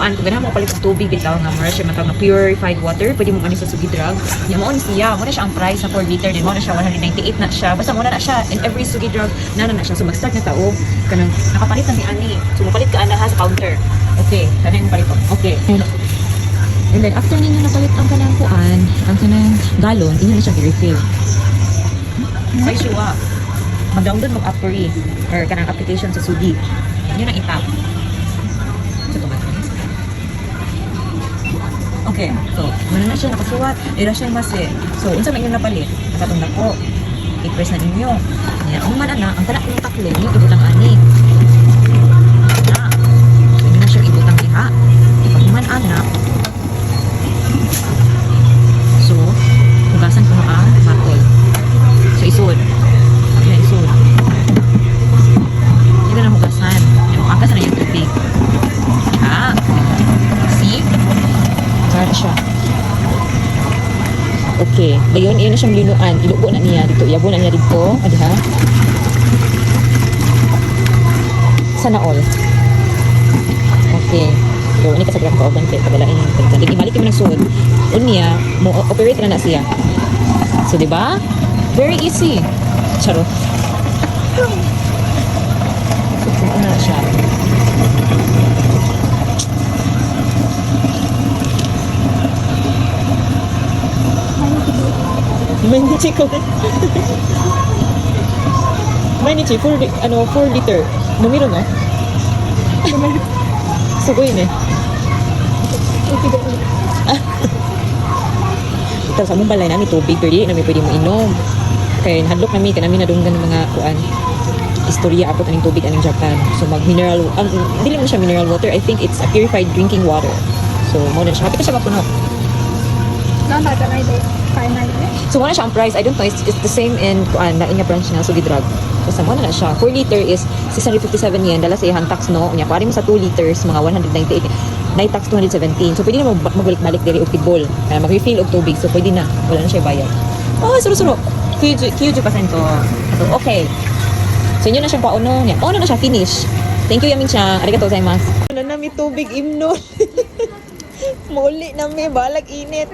kuan kung ganahan mo palit og tubig bitaw nga mura siya matawag na purified water, pwede mo ani sa Sugidrug. Nya mao ni siya, mo na siya ang price sa 4 liter din mo na siya 198 na siya. Basta mo na siya in every Sugidrug na siya. So mag-start na tao kanang nakapalit na ni ani. So mapalit ka ana ha sa counter. Okay, kanang mo palit ko. Okay. And then after ninyo napalit ang kanang kuan, ang kanang galon, inyo na siya i-refill. Sa isuwa, mag-download mag Apuri or kanang application sa Sugi. Yun ang itap. Okay, so muna na siya nakasuwat, ira siya yung base. So, unsa man yun napalit, nakatong ko. I-press na ninyo. Yan, ang mana ang tanak ng taklo, yung ibutang ani. So, yun na siya ibutang iha. Ipagman anak. So, hugasan ko ang batol. So, isod. Sabi na isod. Hindi na hugasan. Yung agas na yung tubig. See? Para siya. Okay. Dayon, iyon na siyang linuan. Ilubo na niya dito. Iyabo na niya dito. Adiha. Sana all. Okay. So, ini kasagrak ko. Bante, pagalain yung pagkakas. Ibalik yung nagsuod. Unya, mo operate na siya. So, diba? Very easy. Charo. So, kung na siya. Mainichi ko. Mainichi, 4 liter. Numero no? Sugoi ne. Ito sa mong balay namin tubig, pero di namin pwede mo inom. Kaya hadlok namin, kaya namin nadunggan ng mga kuan. Istorya ako taning tubig anong Japan. So mag-mineral, hindi lang siya mineral water. I think it's a purified drinking water. So, mo na siya. Kapit siya mapuno. So, wala siya ang price. I don't know. It's the same in na inya branch na Sugidrug. So, mo na siya. 4 liter is 657 yen. Dala sa ihang tax, no? Unya, pari mo sa 2 liters, mga 198. Night tax 217. So, pwede na magbalik-balik diri og tigol. Mag-refill og tubig. So, pwede na. Wala na siya bayad. Oh, suro-suro. Kyuju pasento. So, okay. So, inyo na siyang pauno. Pauno na siya. Finish. Thank you, Yamin-chan. Arigatou gozaimasu. Ano na may tubig imnon. Muli na may balag init.